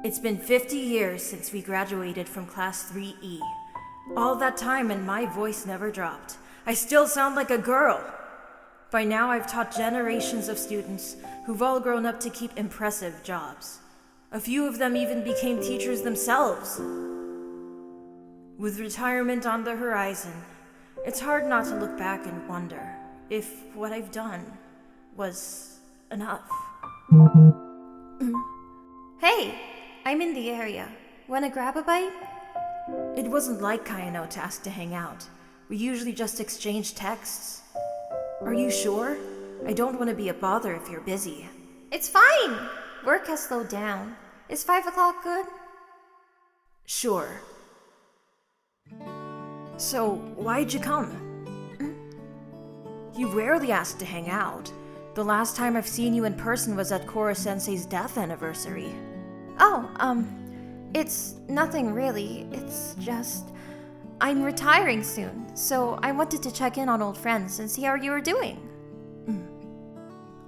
It's been 50 years since we graduated from Class 3E. All that time and my voice never dropped. I still sound like a girl. By now I've taught generations of students who've all grown up to keep impressive jobs. A few of them even became teachers themselves. With retirement on the horizon, it's hard not to look back and wonder if what I've done was enough. Hey, I'm in the area. Wanna grab a bite? It wasn't like Kayano to ask to hang out. We usually just exchange texts. Are you sure? I don't want to be a bother if you're busy. It's fine! Work has slowed down. Is 5 o'clock good? Sure. So, why'd you come? You rarely ask to hang out. The last time I've seen you in person was at Kora-sensei's death anniversary. It's nothing really. It's just... I'm retiring soon, so I wanted to check in on old friends and see how you were doing.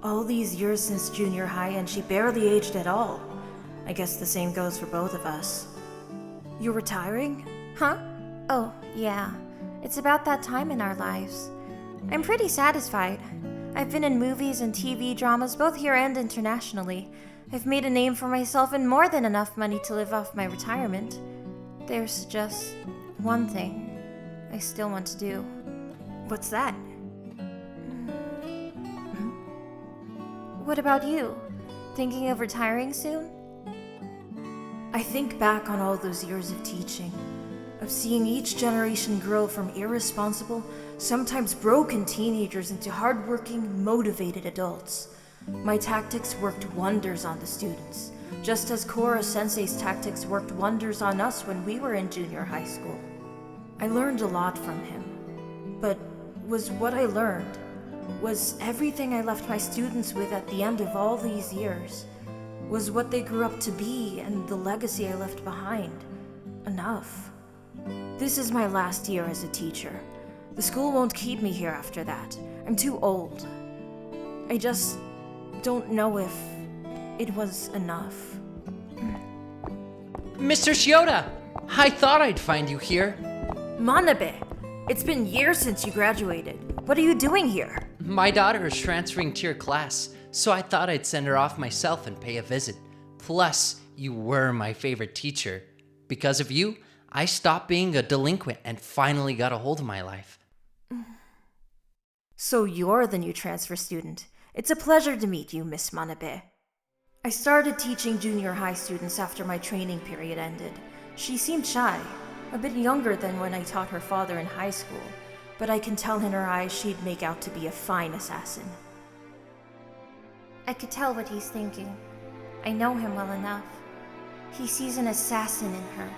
All these years since junior high and she barely aged at all. I guess the same goes for both of us. You're retiring? Huh? Oh, yeah. It's about that time in our lives. I'm pretty satisfied. I've been in movies and TV dramas both here and internationally. I've made a name for myself and more than enough money to live off my retirement. There's just one thing I still want to do. What's that? What about you? Thinking of retiring soon? I think back on all those years of teaching, of seeing each generation grow from irresponsible, sometimes broken teenagers into hardworking, motivated adults. My tactics worked wonders on the students, just as Kora-sensei's tactics worked wonders on us when we were in junior high school. I learned a lot from him, but was what I learned, was everything I left my students with at the end of all these years, was what they grew up to be and the legacy I left behind, enough? This is my last year as a teacher. The school won't keep me here after that. I'm too old. I just don't know if it was enough. Mr. Shioda! I thought I'd find you here. Manabe! It's been years since you graduated. What are you doing here? My daughter is transferring to your class, so I thought I'd send her off myself and pay a visit. Plus, you were my favorite teacher. Because of you, I stopped being a delinquent and finally got a hold of my life. So you're the new transfer student. It's a pleasure to meet you, Miss Manabe. I started teaching junior high students after my training period ended. She seemed shy, a bit younger than when I taught her father in high school, but I can tell in her eyes she'd make out to be a fine assassin. I could tell what he's thinking. I know him well enough. He sees an assassin in her.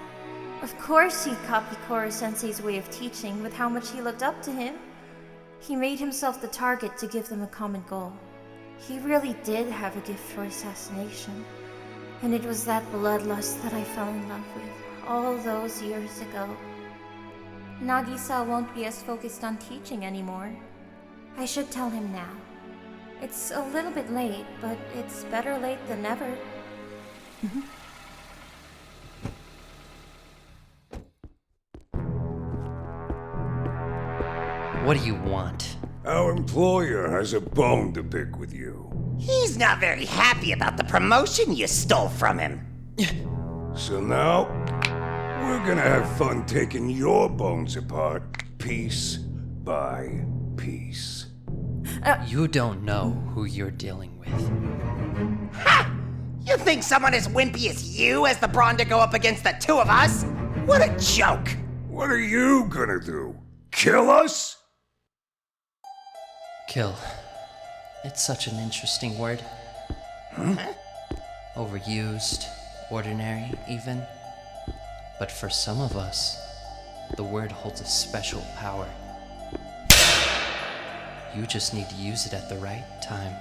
Of course he'd copy Kora-sensei's way of teaching with how much he looked up to him. He made himself the target to give them a common goal. He really did have a gift for assassination. And it was that bloodlust that I fell in love with all those years ago. Nagisa won't be as focused on teaching anymore. I should tell him now. It's a little bit late, but it's better late than never. What do you want? Our employer has a bone to pick with you. He's not very happy about the promotion you stole from him. So now, we're gonna have fun taking your bones apart, piece by piece. You don't know who you're dealing with. Ha! You think someone as wimpy as you has the brawn to go up against the two of us? What a joke! What are you gonna do? Kill us? Kill. It's such an interesting word. Huh? Overused, ordinary even. But for some of us, the word holds a special power. You just need to use it at the right time.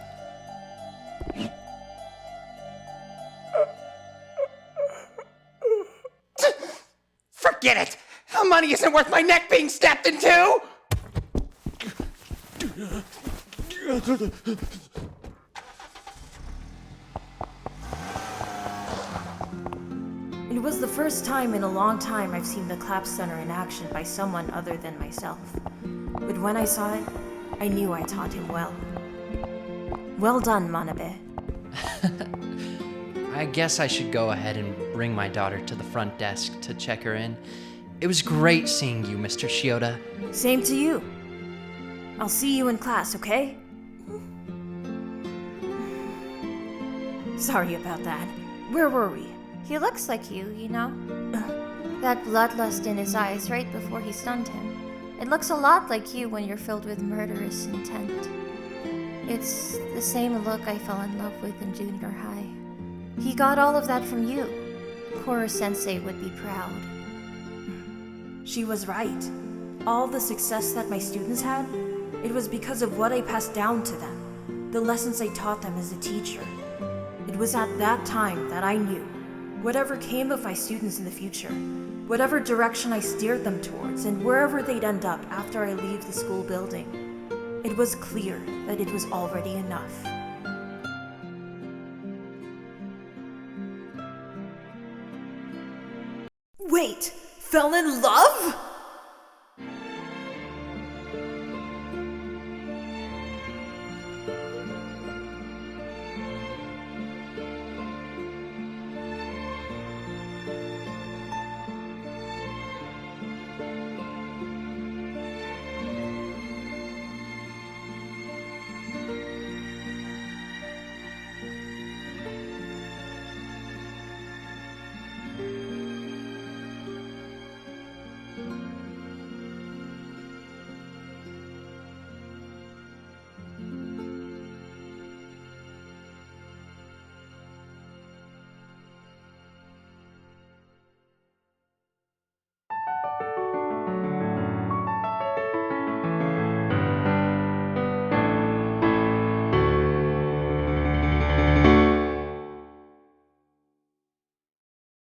Forget it! The money isn't worth my neck being snapped in two! the first time in a long time I've seen the Clap Center in action by someone other than myself. But when I saw it, I knew I taught him well. Well done, Manabe. I guess I should go ahead and bring my daughter to the front desk to check her in. It was great seeing you, Mr. Shioda. Same to you. I'll see you in class, okay? Sorry about that. Where were we? He looks like you know? That bloodlust in his eyes right before he stunned him. It looks a lot like you when you're filled with murderous intent. It's the same look I fell in love with in junior high. He got all of that from you. Koro-sensei would be proud. She was right. All the success that my students had, it was because of what I passed down to them, the lessons I taught them as a teacher. It was at that time that I knew, whatever came of my students in the future, whatever direction I steered them towards, and wherever they'd end up after I leave the school building, it was clear that it was already enough. Wait, fell in love?